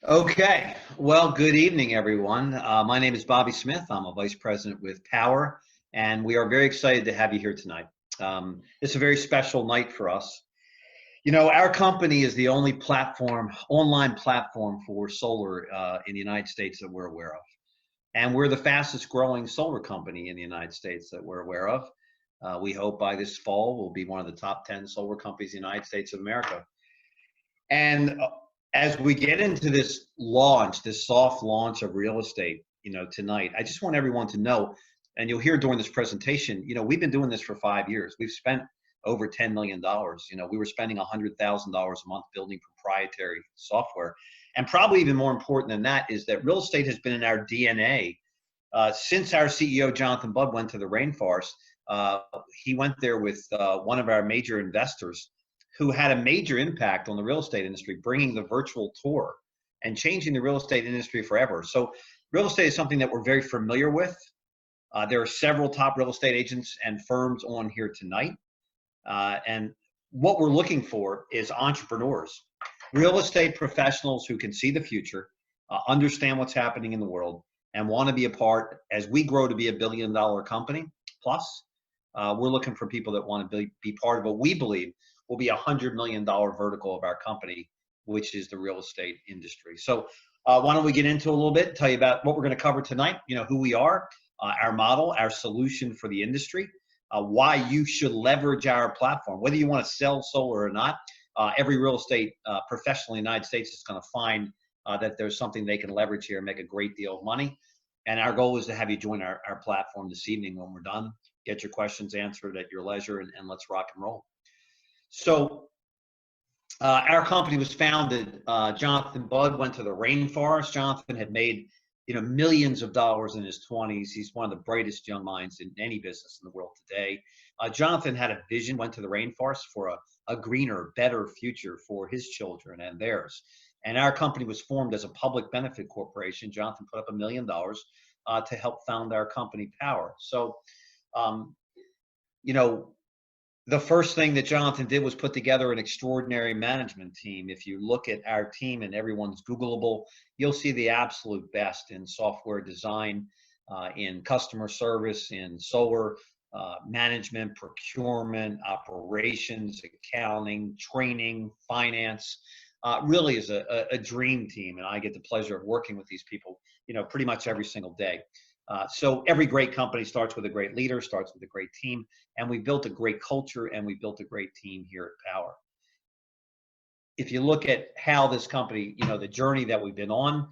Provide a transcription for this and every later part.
Okay, well, good evening, everyone. My name is Bobby Smith. I'm a vice president with Powur, and we are very excited to have you here tonight. It's a very special night for us. You know, our company is the only online platform for solar in the United States that we're aware of. And we're the fastest growing solar company in the United States that we're aware of. We hope by this fall we'll be one of the top 10 solar companies in the United States of America. And as we get into this launch, this soft launch of real estate, tonight, I just want everyone to know, and you'll hear during this presentation, we've been doing this for 5 years. We've spent over $10 million. We were spending $100,000 a month building proprietary software. And probably even more important than that is that real estate has been in our DNA since our CEO, Jonathan Budd, went to the rainforest. He went there with one of our major investors who had a major impact on the real estate industry, bringing the virtual tour and changing the real estate industry forever. So real estate is something that we're very familiar with. There are several top real estate agents and firms on here tonight. And what we're looking for is entrepreneurs, real estate professionals who can see the future, understand what's happening in the world, and want to be a part as we grow to be $1 billion company plus. We're looking for people that want to be part of what we believe will be $100 million vertical of our company, which is the real estate industry. So why don't we get into a little bit, tell you about what we're going to cover tonight, who we are, our model, our solution for the industry, why you should leverage our platform, whether you want to sell solar or not. Every real estate professional in the United States is going to find that there's something they can leverage here and make a great deal of money. And our goal is to have you join our platform this evening when we're done, get your questions answered at your leisure, and let's rock and roll. So our company was founded, Jonathan Budd went to the rainforest. Jonathan had made millions of dollars in his 20s. He's one of the brightest young minds in any business in the world today. Jonathan had a vision, went to the rainforest for a greener, better future for his children and theirs. And our company was formed as a public benefit corporation. Jonathan put up $1 million to help found our company, Powur. So, the first thing that Jonathan did was put together an extraordinary management team. If you look at our team, and everyone's Googleable, you'll see the absolute best in software design, in customer service, in solar management, procurement, operations, accounting, training, finance. Really is a dream team, and I get the pleasure of working with these people, pretty much every single day. So every great company starts with a great leader, starts with a great team, and we built a great culture and we built a great team here at Powur. If you look at how this company, the journey that we've been on,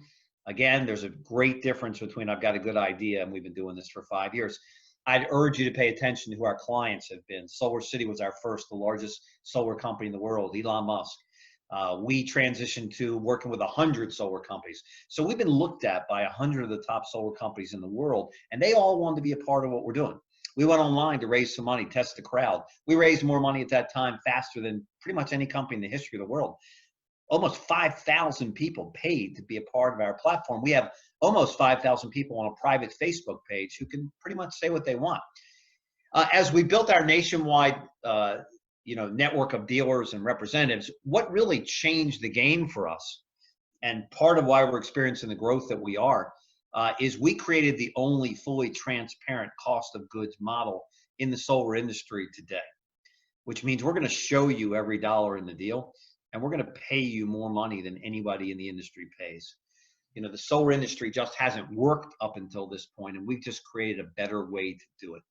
again, there's a great difference between I've got a good idea and we've been doing this for 5 years. I'd urge you to pay attention to who our clients have been. Solar City was our first, the largest solar company in the world, Elon Musk. We transitioned to working with 100 solar companies. So we've been looked at by 100 of the top solar companies in the world, and they all wanted to be a part of what we're doing. We went online to raise some money, test the crowd. We raised more money at that time faster than pretty much any company in the history of the world. Almost 5,000 people paid to be a part of our platform. We have almost 5,000 people on a private Facebook page who can pretty much say what they want. As we built our nationwide network of dealers and representatives, what really changed the game for us, and part of why we're experiencing the growth that we are, is we created the only fully transparent cost of goods model in the solar industry today, which means we're going to show you every dollar in the deal, and we're going to pay you more money than anybody in the industry pays. The solar industry just hasn't worked up until this point, and we've just created a better way to do it.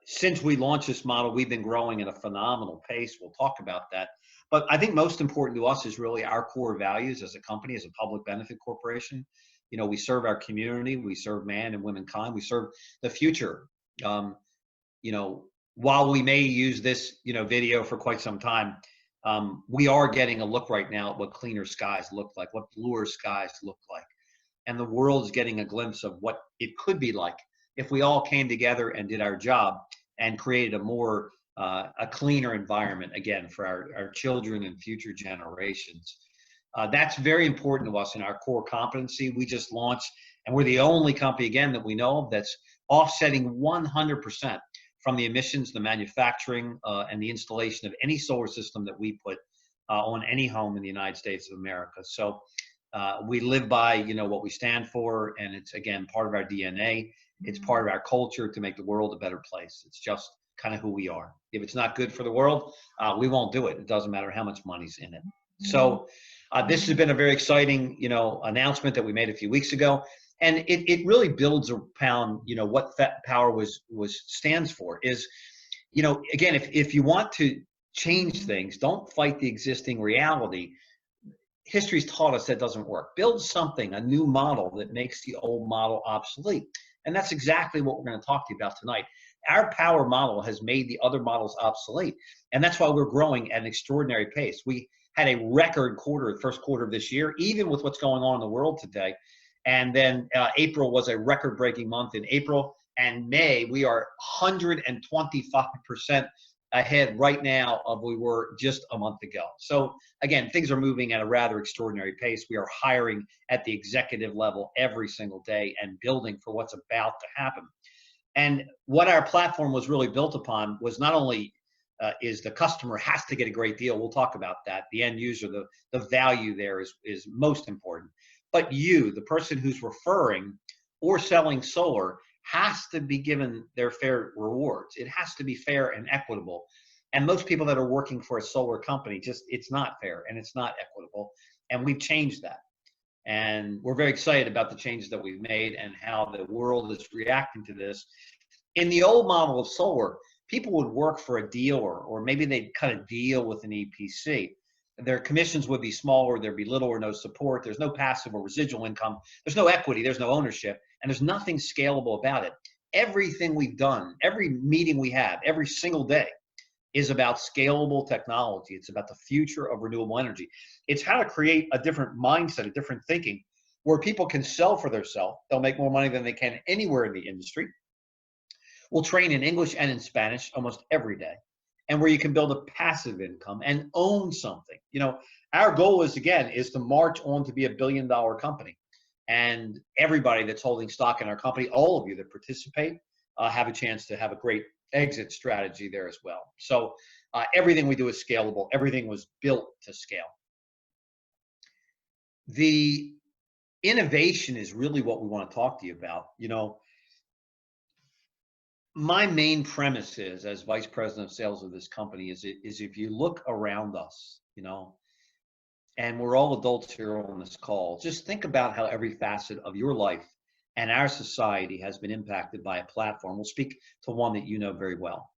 Since we launched this model, we've been growing at a phenomenal pace. We'll talk about that. But I think most important to us is really our core values as a company, as a public benefit corporation. We serve our community. We serve man and womankind. We serve the future. While we may use this, video for quite some time, we are getting a look right now at what cleaner skies look like, what bluer skies look like. And the world's getting a glimpse of what it could be like if we all came together and did our job and created a cleaner environment, again, for our children and future generations. That's very important to us in our core competency. We just launched, and we're the only company, again, that we know of that's offsetting 100% from the emissions, the manufacturing, and the installation of any solar system that we put on any home in the United States of America. So We live by, what we stand for, and it's, again, part of our DNA. It's part of our culture to make the world a better place. It's just kind of who we are. If it's not good for the world, we won't do it. It doesn't matter how much money's in it. So this has been a very exciting, announcement that we made a few weeks ago. And it really builds upon, what Powur stands for is, again, if you want to change things, don't fight the existing reality. History's taught us that doesn't work. Build something, a new model that makes the old model obsolete. And that's exactly what we're going to talk to you about tonight. Our Powur model has made the other models obsolete. And that's why we're growing at an extraordinary pace. We had a record quarter, the first quarter of this year, even with what's going on in the world today. And then April was a record-breaking month in April. And May, we are 125% ahead right now of we were just a month ago. So again, things are moving at a rather extraordinary pace. We are hiring at the executive level every single day and building for what's about to happen. And what our platform was really built upon was not only is the customer has to get a great deal. We'll talk about that. The end user, the value there is most important. But you, the person who's referring or selling solar, has to be given their fair rewards. It has to be fair and equitable. And most people that are working for a solar company, it's not fair and it's not equitable. And we've changed that. And we're very excited about the changes that we've made and how the world is reacting to this. In the old model of solar, people would work for a dealer, or maybe they'd cut a deal with an EPC. Their commissions would be smaller, there'd be little or no support, there's no passive or residual income, there's no equity, there's no ownership, and there's nothing scalable about it. Everything we've done, every meeting we have, every single day is about scalable technology. It's about the future of renewable energy. It's how to create a different mindset, a different thinking, where people can sell for themselves. They'll make more money than they can anywhere in the industry. We'll train in English and in Spanish almost every day. And where you can build a passive income and own something. Our goal is to march on to be $1 billion company. And everybody that's holding stock in our company, all of you that participate, have a chance to have a great exit strategy there as well. So everything we do is scalable. Everything was built to scale. The innovation is really what we want to talk to you about. My main premise is, as vice president of sales of this company, is if you look around us, and we're all adults here on this call, just think about how every facet of your life and our society has been impacted by a platform. We'll speak to one that you know very well.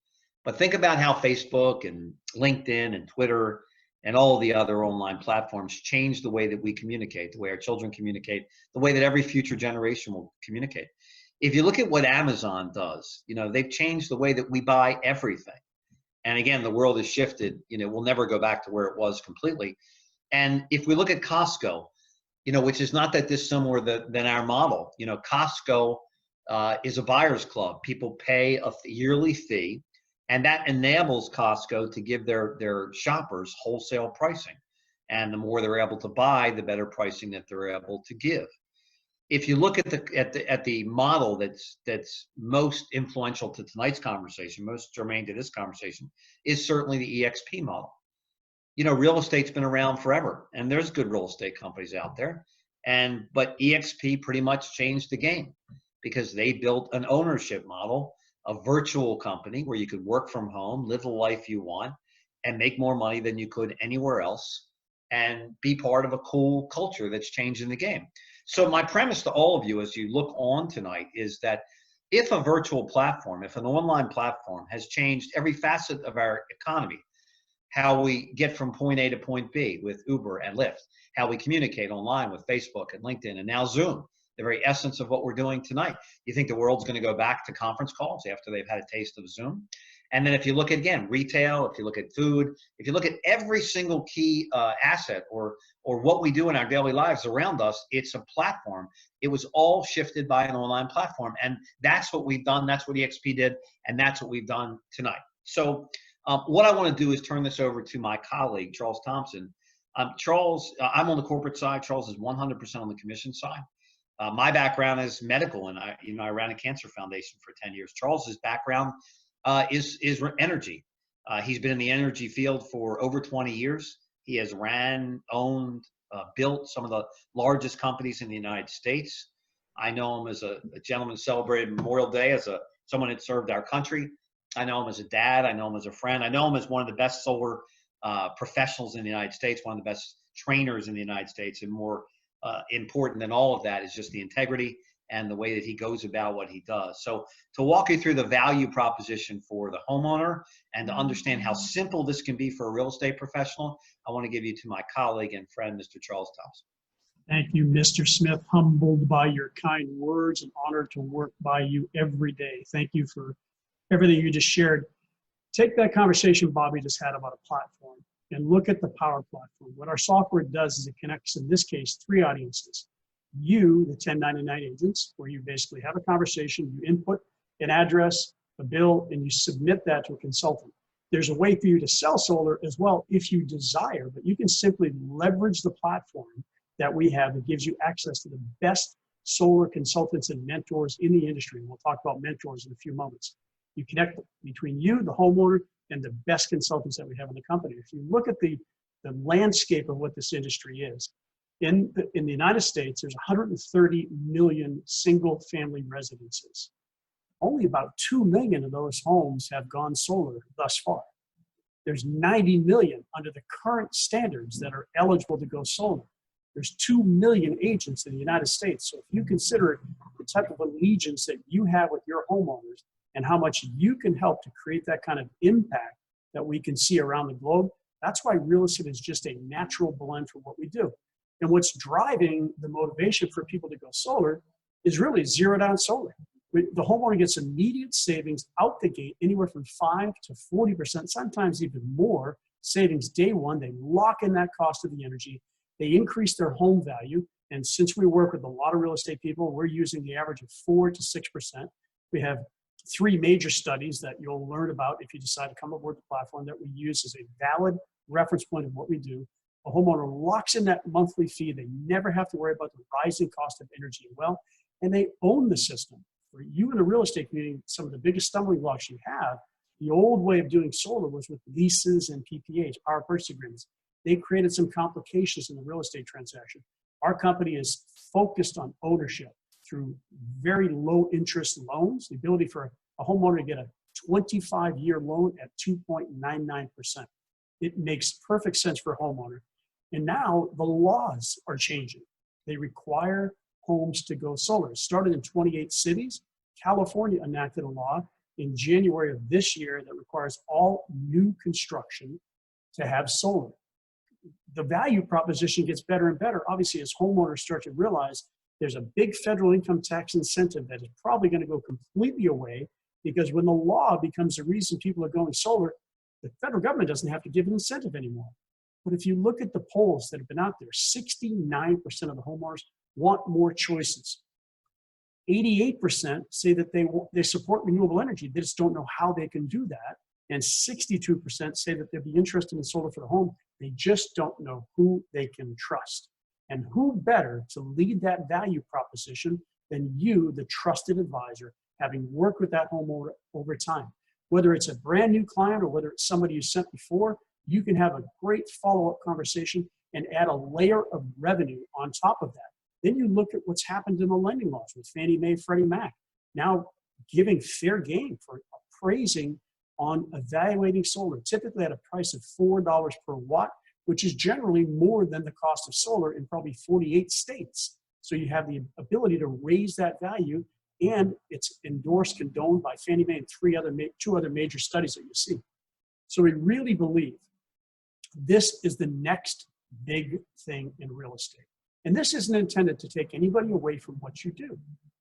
But think about how Facebook and LinkedIn and Twitter and all the other online platforms change the way that we communicate, the way our children communicate, the way that every future generation will communicate. If you look at what Amazon does, they've changed the way that we buy everything. And again, the world has shifted. We'll never go back to where it was completely. And if we look at Costco, which is not that dissimilar than our model, Costco is a buyer's club. People pay a yearly fee, and that enables Costco to give their shoppers wholesale pricing. And the more they're able to buy, the better pricing that they're able to give. If you look at the model that's most influential to tonight's conversation, most germane to this conversation, is certainly the EXP model. Real estate's been around forever, and there's good real estate companies out there. But EXP pretty much changed the game because they built an ownership model, a virtual company where you could work from home, live the life you want, and make more money than you could anywhere else, and be part of a cool culture that's changing the game. So my premise to all of you as you look on tonight is that if a virtual platform, if an online platform has changed every facet of our economy, how we get from point A to point B with Uber and Lyft, how we communicate online with Facebook and LinkedIn and now Zoom, the very essence of what we're doing tonight. You think the world's going to go back to conference calls after they've had a taste of Zoom? And then if you look at, again, retail, if you look at food, if you look at every single key asset or what we do in our daily lives around us, it's a platform. It was all shifted by an online platform. And that's what we've done. That's what EXP did. And that's what we've done tonight. So what I want to do is turn this over to my colleague, Charles Thompson. Charles, I'm on the corporate side. Charles is 100% on the commission side. My background is medical, and I ran a cancer foundation for 10 years. Charles's background is energy. He's been in the energy field for over 20 years. He has ran, owned, built some of the largest companies in the United States. I know him as a gentleman celebrated Memorial Day as someone that served our country. I know him as a dad. I know him as a friend. I know him as one of the best solar professionals in the United States, one of the best trainers in the United States. And more important than all of that is just the integrity and the way that he goes about what he does. So to walk you through the value proposition for the homeowner and to understand how simple this can be for a real estate professional, I want to give you to my colleague and friend, Mr. Charles Thompson. Thank you, Mr. Smith. Humbled by your kind words and honored to work by you every day. Thank you for everything you just shared. Take that conversation Bobby just had about a platform and look at the Powur platform. What our software does is it connects, in this case, 3 audiences. You, the 1099 agents, where you basically have a conversation, you input an address, a bill, and you submit that to a consultant. There's a way for you to sell solar as well if you desire, but you can simply leverage the platform that we have that gives you access to the best solar consultants and mentors in the industry. And we'll talk about mentors in a few moments. You connect between you, the homeowner, and the best consultants that we have in the company. If you look at the landscape of what this industry is, in the United States, there's 130 million single-family residences. Only about 2 million of those homes have gone solar thus far. There's 90 million under the current standards that are eligible to go solar. There's 2 million agents in the United States. So if you consider the type of allegiance that you have with your homeowners and how much you can help to create that kind of impact that we can see around the globe, that's why real estate is just a natural blend for what we do. And what's driving the motivation for people to go solar is really zero down solar. The homeowner gets immediate savings out the gate, anywhere from 5 to 40%, sometimes even more savings day one. They lock in that cost of the energy. They increase their home value. And since we work with a lot of real estate people, we're using the average of 4 to 6%. We have 3 major studies that you'll learn about if you decide to come aboard the platform that we use as a valid reference point of what we do. A homeowner locks in that monthly fee. They never have to worry about the rising cost of energy and well, and they own the system. For you in the real estate community, some of the biggest stumbling blocks you have, the old way of doing solar was with leases and PPAs, power purchase agreements. They created some complications in the real estate transaction. Our company is focused on ownership through very low interest loans, the ability for a homeowner to get a 25-year loan at 2.99%. It makes perfect sense for a homeowner. And now the laws are changing. They require homes to go solar. It started in 28 cities. California enacted a law in January of this year that requires all new construction to have solar. The value proposition gets better and better, obviously, as homeowners start to realize there's a big federal income tax incentive that is probably going to go completely away, because when the law becomes the reason people are going solar, the federal government doesn't have to give an incentive anymore. But if you look at the polls that have been out there, 69% of the homeowners want more choices. 88% say that they support renewable energy. They just don't know how they can do that. And 62% say that they'd be interested in solar for the home. They just don't know who they can trust. And who better to lead that value proposition than you, the trusted advisor, having worked with that homeowner over time. Whether it's a brand new client or whether it's somebody you sent before, you can have a great follow-up conversation and add a layer of revenue on top of that. Then you look at what's happened in the lending laws with Fannie Mae, Freddie Mac, now giving fair game for appraising on evaluating solar, typically at a price of $4 per watt, which is generally more than the cost of solar in probably 48 states. So you have the ability to raise that value, and it's endorsed, condoned by Fannie Mae and two other major studies that you see. So we really believe this is the next big thing in real estate. And this isn't intended to take anybody away from what you do.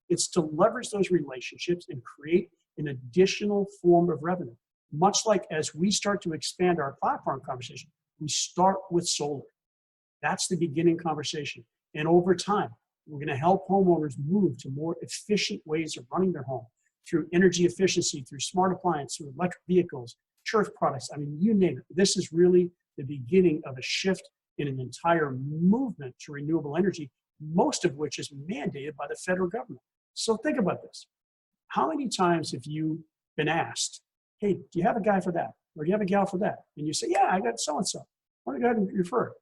It's to leverage those relationships and create an additional form of revenue. Much like as we start to expand our platform conversation, we start with solar. That's the beginning conversation. And over time, we're going to help homeowners move to more efficient ways of running their home through energy efficiency, through smart appliances, through electric vehicles, church products. I mean, you name it. This is really the beginning of a shift in an entire movement to renewable energy, most of which is mandated by the federal government. So think about this. How many times have you been asked, hey, do you have a guy for that? Or do you have a gal for that? And you say, yeah, I got so-and-so. Why don't you go ahead and refer it?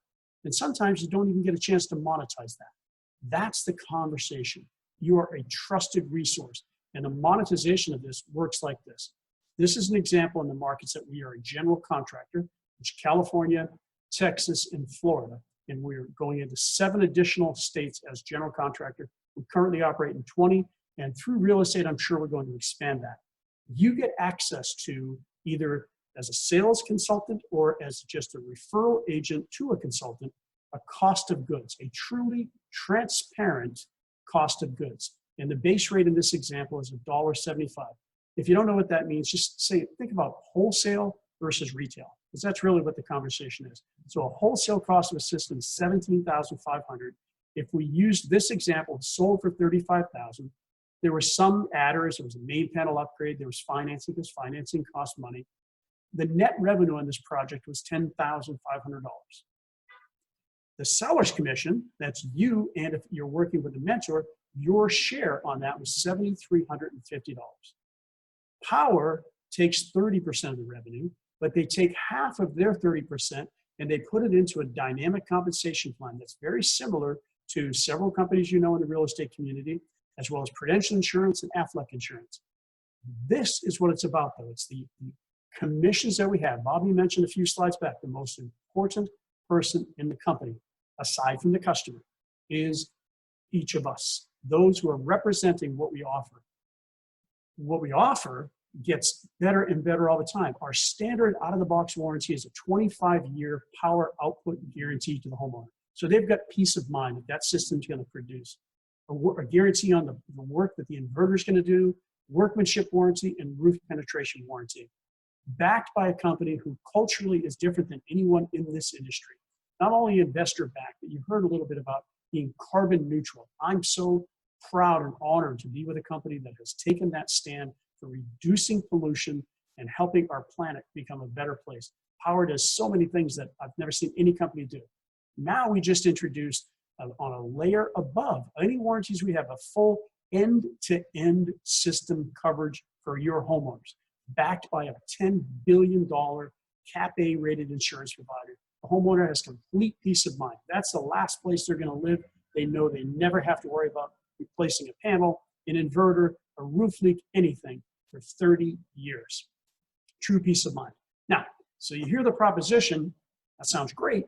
And sometimes you don't even get a chance to monetize that. That's the conversation. You are a trusted resource. And the monetization of this works like this. This is an example in the markets that we are a general contractor, which California, Texas, and Florida. And we're going into 7 additional states as general contractor. We currently operate in 20, and through real estate, I'm sure we're going to expand that. You get access to either as a sales consultant or as just a referral agent to a consultant, a cost of goods, a truly transparent cost of goods. And the base rate in this example is $1.75. If you don't know what that means, just think about wholesale versus retail, because that's really what the conversation is. So a wholesale cost of a system is $17,500. If we used this example, sold for $35,000, there were some adders, there was a main panel upgrade, there was financing, because financing cost money. The net revenue on this project was $10,500. The seller's commission, that's you, and if you're working with a mentor, your share on that was $7,350. Powur takes 30% of the revenue, but they take half of their 30% and they put it into a dynamic compensation plan that's very similar to several companies you know in the real estate community, as well as Prudential Insurance and Aflac Insurance. This is what it's about, though. It's the commissions that we have. Bobby mentioned a few slides back, the most important person in the company, aside from the customer, is each of us, those who are representing what we offer. What we offer gets better and better all the time. Our standard out-of-the-box warranty is a 25-year power output guarantee to the homeowner. So they've got peace of mind that that system's going to produce. A guarantee on the work that the inverter's going to do, workmanship warranty, and roof penetration warranty. Backed by a company who culturally is different than anyone in this industry. Not only investor-backed, but you heard a little bit about being carbon neutral. I'm so proud and honored to be with a company that has taken that stand for reducing pollution and helping our planet become a better place. Powur does so many things that I've never seen any company do. Now we just introduced on a layer above any warranties, we have a full end-to-end system coverage for your homeowners, backed by a $10 billion Cap A rated insurance provider. The homeowner has complete peace of mind. That's the last place they're going to live. They know they never have to worry about replacing a panel, an inverter, a roof leak, anything for 30 years. True peace of mind. Now, so you hear the proposition, that sounds great.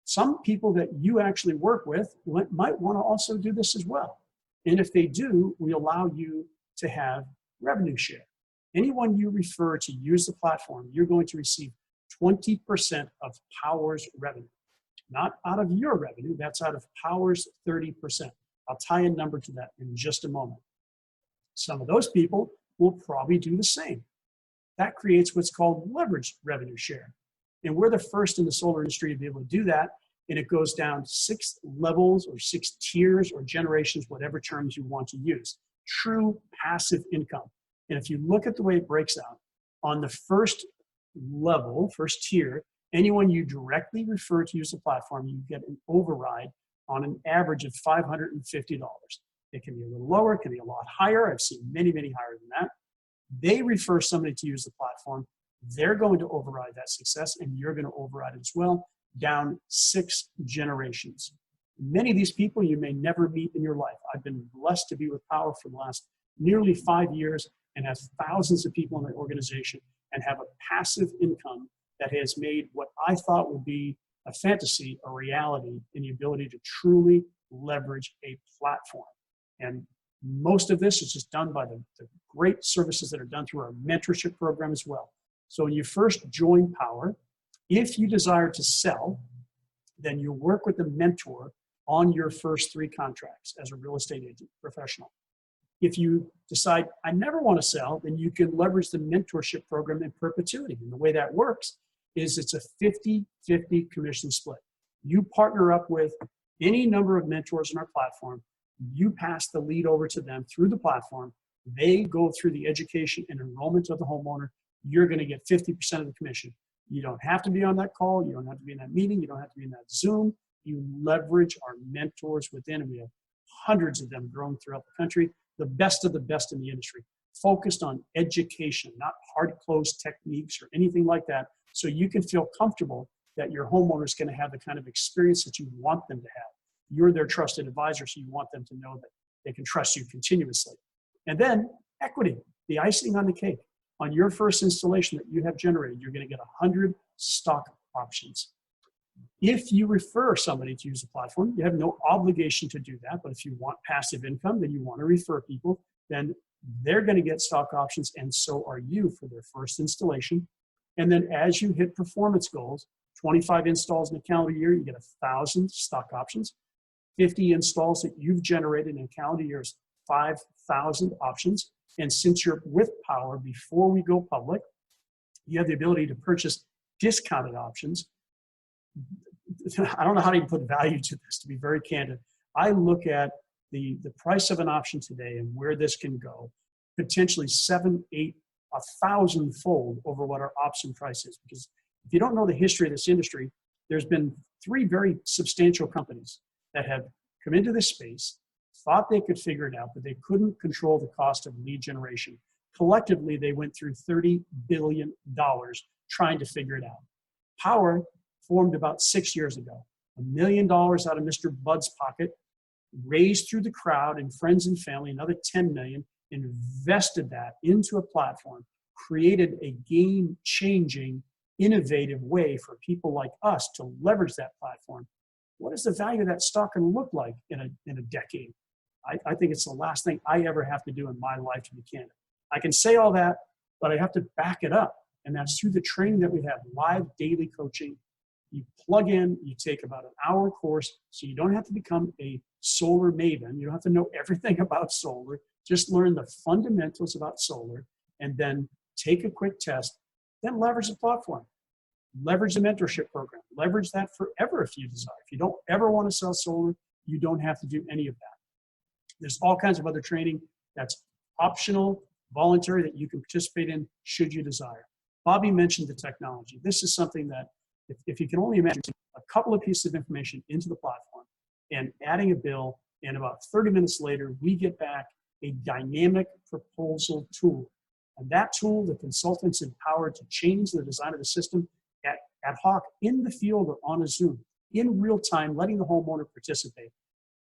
Some people that you actually work with might want to also do this as well. And if they do, we allow you to have revenue share. Anyone you refer to use the platform, you're going to receive 20% of Powur's revenue. Not out of your revenue, that's out of Powur's 30%. I'll tie a number to that in just a moment. Some of those people will probably do the same. That creates what's called leveraged revenue share. And we're the first in the solar industry to be able to do that. And it goes down 6 levels or 6 tiers or generations, whatever terms you want to use. True passive income. And if you look at the way it breaks out, on the first level, first tier, anyone you directly refer to use the platform, you get an override on an average of $550. It can be a little lower, it can be a lot higher. I've seen many, many higher than that. They refer somebody to use the platform. They're going to override that success, and you're going to override it as well, down 6 generations. Many of these people you may never meet in your life. I've been blessed to be with Powur for the last nearly 5 years and have thousands of people in my organization and have a passive income that has made what I thought would be a fantasy a reality in the ability to truly leverage a platform. And most of this is just done by the great services that are done through our mentorship program as well. So when you first join Powur, if you desire to sell, then you work with a mentor on your first 3 contracts as a real estate agent professional. If you decide, I never want to sell, then you can leverage the mentorship program in perpetuity. And the way that works is it's a 50-50 commission split. You partner up with any number of mentors in our platform. You pass the lead over to them through the platform. They go through the education and enrollment of the homeowner. You're going to get 50% of the commission. You don't have to be on that call. You don't have to be in that meeting. You don't have to be in that Zoom. You leverage our mentors within, and we have hundreds of them growing throughout the country, the best of the best in the industry, focused on education, not hard close techniques or anything like that. So you can feel comfortable that your homeowner is going to have the kind of experience that you want them to have. You're their trusted advisor, so you want them to know that they can trust you continuously. And then equity, the icing on the cake. On your first installation that you have generated, you're going to get 100 stock options. If you refer somebody to use the platform, you have no obligation to do that. But if you want passive income, then you want to refer people, then they're going to get stock options, and so are you for their first installation. And then as you hit performance goals, 25 installs in a calendar year, you get 1,000 stock options. 50 installs that you've generated in a calendar year is 5,000 options. And since you're with Powur, before we go public, you have the ability to purchase discounted options. I don't know how to even put value to this, to be very candid. I look at the price of an option today and where this can go, potentially 7, 8, 1,000-fold over what our option price is. Because if you don't know the history of this industry, there's been 3 very substantial companies that have come into this space, thought they could figure it out, but they couldn't control the cost of lead generation. Collectively, they went through $30 billion trying to figure it out. Powur formed about 6 years ago. $1 million out of Mr. Bud's pocket, raised through the crowd and friends and family, another 10 million, invested that into a platform, created a game-changing, innovative way for people like us to leverage that platform. What is the value of that stock going to look like in a decade? I think it's the last thing I ever have to do in my life, to be candid. I can say all that, but I have to back it up. And that's through the training that we have, live daily coaching. You plug in, you take about an hour course, so you don't have to become a solar maven. You don't have to know everything about solar. Just learn the fundamentals about solar, and then take a quick test, then leverage the platform. Leverage the mentorship program. Leverage that forever if you desire. If you don't ever want to sell solar, you don't have to do any of that. There's all kinds of other training that's optional, voluntary, that you can participate in should you desire. Bobby mentioned the technology. This is something that, if you can only imagine a couple of pieces of information into the platform and adding a bill, and about 30 minutes later, we get back a dynamic proposal tool. And that tool, the consultants empowered to change the design of the system ad hoc in the field or on a Zoom, in real time, letting the homeowner participate,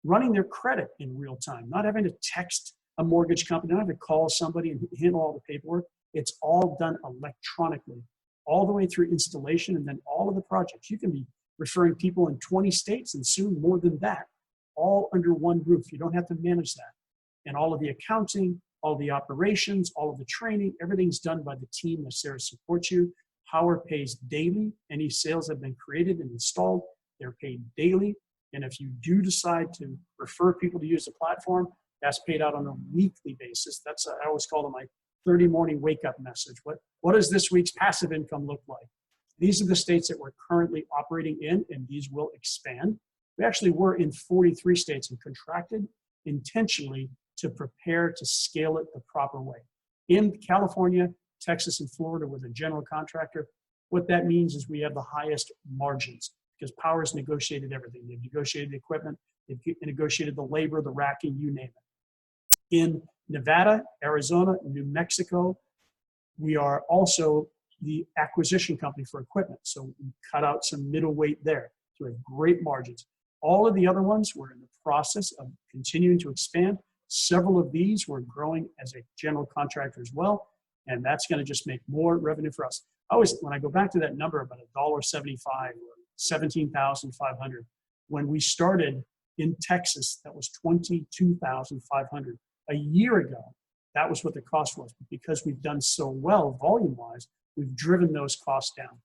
running their credit in real time, not having to text a mortgage company, not having to call somebody and handle all the paperwork. It's all done electronically, all the way through installation, and then all of the projects. You can be referring people in 20 states and soon more than that, all under one roof. You don't have to manage that. And all of the accounting, all the operations, all of the training, everything's done by the team that's there to support you. Powur pays daily. Any sales that have been created and installed, they're paid daily. And if you do decide to refer people to use the platform, that's paid out on a weekly basis. That's, I always call it my 30 morning wake up message. What does this week's passive income look like? These are the states that we're currently operating in, and these will expand. We actually were in 43 states and contracted intentionally to prepare to scale it the proper way. In California, Texas, and Florida, with a general contractor, what that means is we have the highest margins because Powur's negotiated everything. They've negotiated the equipment, they've negotiated the labor, the racking, you name it. In Nevada, Arizona, New Mexico, we are also the acquisition company for equipment. So we cut out some middleweight there. So we have great margins. All of the other ones, we're in the process of continuing to expand. Several of these we're growing as a general contractor as well. And that's going to just make more revenue for us. I always, when I go back to that number about $1.75 or 17,500, when we started in Texas, that was 22,500. A year ago, that was what the cost was. But because we've done so well volume-wise, we've driven those costs down.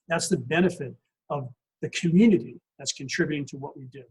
That's the benefit of the community that's contributing to what we do.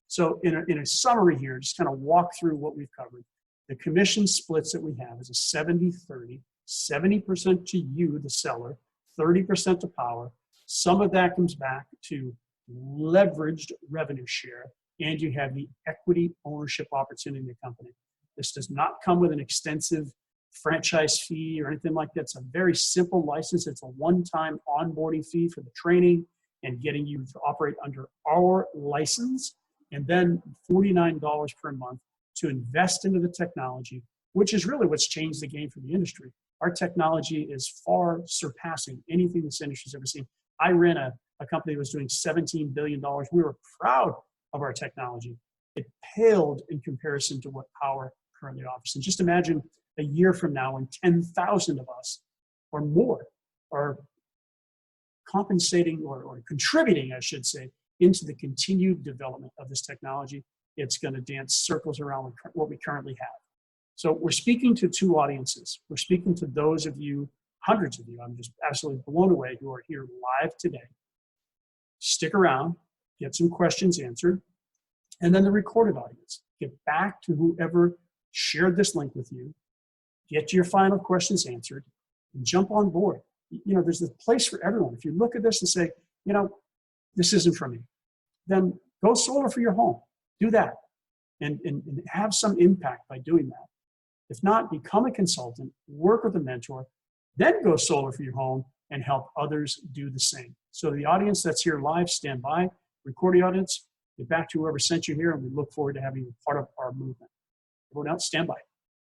So in a summary here, just kind of walk through what we've covered. The commission splits that we have is a 70-30, 70% to you, the seller, 30% to Powur. Some of that comes back to leveraged revenue share, and you have the equity ownership opportunity in the company. This does not come with an extensive franchise fee or anything like that. It's a very simple license. It's a one-time onboarding fee for the training and getting you to operate under our license, and then $49 per month to invest into the technology, which is really what's changed the game for the industry. Our technology is far surpassing anything this industry's ever seen. I ran a a company that was doing $17 billion. We were proud of our technology. It paled in comparison to what Powur currently offers. And just imagine a year from now when 10,000 of us or more are compensating or contributing, I should say, into the continued development of this technology. It's going to dance circles around what we currently have. So we're speaking to two audiences. We're speaking to those of you, hundreds of you, I'm just absolutely blown away, who are here live today. Stick around, get some questions answered, and then the recorded audience. Get back to whoever shared this link with you, get your final questions answered, and jump on board. You know, there's a place for everyone. If you look at this and say, you know, this isn't for me, then go solar for your home. Do that and have some impact by doing that. If not, become a consultant, work with a mentor, then go solar for your home and help others do the same. So the audience that's here live, stand by, record the audience, get back to whoever sent you here, and we look forward to having you part of our movement. Everyone else, stand by.